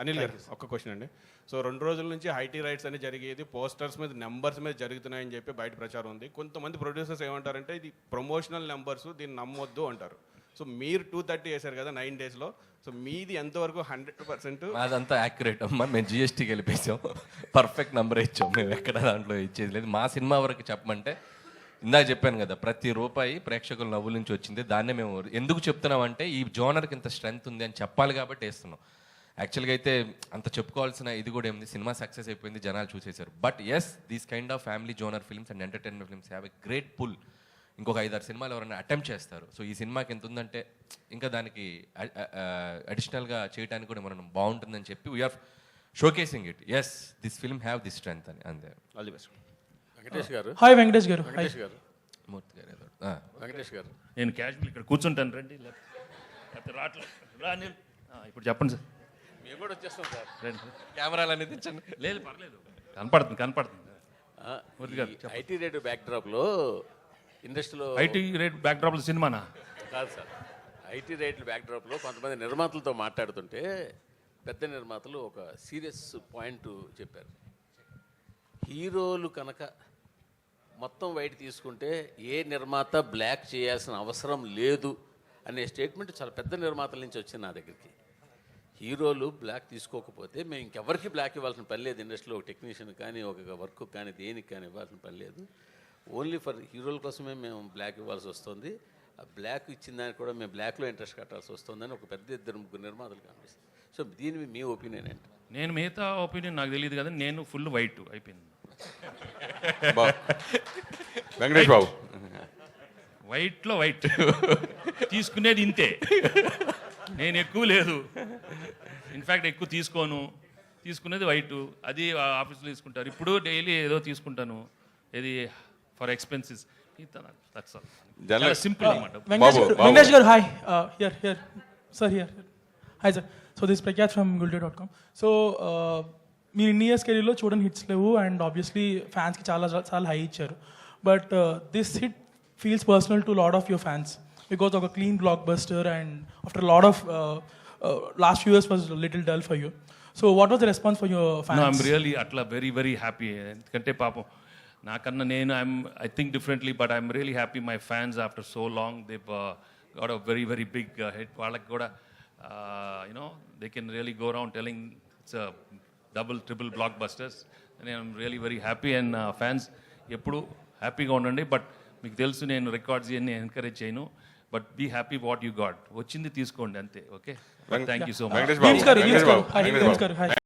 అనిల్ గారు ఒక్క క్వశ్చన్ అండి. సో 2 రోజుల నుంచి ఐటీ రైట్స్ అని జరిగేది పోస్టర్స్ మీద నెంబర్స్ మీద జరుగుతున్నాయని చెప్పి బయట ప్రచారం ఉంది. కొంతమంది ప్రొడ్యూసర్స్ ఏమంటారంటే ఇది ప్రమోషనల్ నెంబర్స్, దీన్ని నమ్మొద్దు అంటారు. సో మీరు 230 వేశారు కదా 9 డేస్లో. సో మీది ఎంతవరకు 100%? అదంతా యాక్యురేట్ అమ్మా. మేము జిఎస్టీకి వెళ్ళిపోయాం, పర్ఫెక్ట్ నెంబర్ ఇచ్చాం. మేము ఎక్కడ దాంట్లో ఇచ్చేది లేదు. మా సినిమా వరకు చెప్పమంటే ఇందాక చెప్పాను కదా, ప్రతి రూపాయి ప్రేక్షకుల నవ్వుల నుంచి వచ్చింది. దాన్నే మేము ఎందుకు చెప్తున్నామంటే ఈ జోనర్కి ఇంత స్ట్రెంగ్త్ ఉంది అని చెప్పాలి కాబట్టి వేస్తున్నాం. యాక్చువల్గా అయితే అంత చెప్పుకోవాల్సిన ఇది కూడా ఏముంది, సినిమా సక్సెస్ అయిపోయింది, జనాలు చూసేశారు. But yes, these kind of family genre films and entertainment films have a great pull. ఇంకొక 5-6 సినిమాలు ఎవరైనా అటెంప్ట్ చేస్తారు. సో ఈ సినిమాకి ఎంత ఉందంటే ఇంకా దానికి అడిషనల్గా చేయడానికి కూడా మనం బాగుంటుందని చెప్పి we're showcasing it. Yes, this film have this strength అని. అంతే. All the best. వెంకటేష్ గారు. హాయ్ వెంకటేష్ గారు. వెంకటేష్ గారు. మూర్తి గారు ఏదో. వెంకటేష్ గారు. నేను క్యాజువల్ ఇక్కడ కూర్చుంటాను రండి, లేకపోతే రావట్లేదు. రా అనిల్. ఇప్పుడు చెప్పండి సార్. మేము కూడా వచ్చేస్తాం సార్. రండి. కెమెరాలు అనేది తెచ్చండి. లేదు పర్లేదు, కనపడుతుంది. మూర్తి గారు చెప్పండి. ఐటీ రేట్ బ్యాక్డ్రాప్లో ఇండస్ట్రీలో ఐటీ రేట్ బ్యాక్డ్రాప్లో సినిమానా? కాదు సార్, ఐటీ రేట్ల బ్యాక్డ్రాప్లో కొంతమంది నిర్మాతలతో మాట్లాడుతుంటే పెద్ద నిర్మాతలు ఒక సీరియస్ పాయింట్ చెప్పారు. హీరోలు కనుక మొత్తం వైట్ తీసుకుంటే ఏ నిర్మాత బ్లాక్ చేయాల్సిన అవసరం లేదు అనే స్టేట్మెంట్ చాలా పెద్ద నిర్మాతల నుంచి వచ్చింది నా దగ్గరికి. హీరోలు బ్లాక్ తీసుకోకపోతే మేము ఇంకెవరికి బ్లాక్ ఇవ్వాల్సిన పని లేదు. ఇండస్ట్రీలో ఒక టెక్నీషియన్ కానీ ఒక వర్క్ కానీ దేనికి కానీ ఇవ్వాల్సిన పని లేదు. ఓన్లీ ఫర్ హీరోల కోసమే మేము బ్లాక్ ఇవ్వాల్సి వస్తుంది. ఆ బ్లాక్ ఇచ్చిన దానికి కూడా మేము బ్లాక్లో ఇంట్రెస్ట్ కట్టాల్సి వస్తుందని ఒక పెద్ద 2-3 నిర్మాతలు కనిపిస్తుంది. సో దీని మీ ఒపీనియన్ ఏంటి? నేను మిగతా ఒపీనియన్ నాకు తెలియదు కదా, నేను ఫుల్ వైట్ అయిపోయింది. వెంకటేష్ బాబు వైట్లో వైట్ తీసుకునేది ఇంతే, నేను ఎక్కువ లేదు. ఇన్ఫ్యాక్ట్ ఎక్కువ తీసుకునేది వైట్. అది ఆఫీస్లో తీసుకుంటారు. ఇప్పుడు డైలీ ఏదో తీసుకుంటాను, ఇది ఫర్ ఎక్స్పెన్సెస్. సింపుల్ అనమాట. Venkatesh garu, hi. Here. Sir, here. Hi, sir. So this is Prakyat from Gulde.com. So మీరు ఇన్ని ఇయర్స్ కెరీర్లో చూడని హిట్స్ లేవు అండ్ ఆబ్వియస్లీ ఫ్యాన్స్కి చాలా హై ఇచ్చారు. But this hit feels personal to lot of your fans because ఒక clean blockbuster and after lot of last few years was little dull for you. So what was the response for your fans? I'm really అట్లా very happy. ఎందుకంటే పాపం నాకన్నా నేను I think differently, but I'm really happy my fans after so long they got a very big hit. వాళ్ళకి కూడా you know they can really go around telling it's double triple black busters. I'm really very happy and fans ఎప్పుడు హ్యాపీగా ఉండండి. But మీకు తెలుసు నేను records ఇవన్నీ encourage చేయను. But be happy what you got. వచ్చింది తీసుకోండి అంతే. Okay, thank you so much.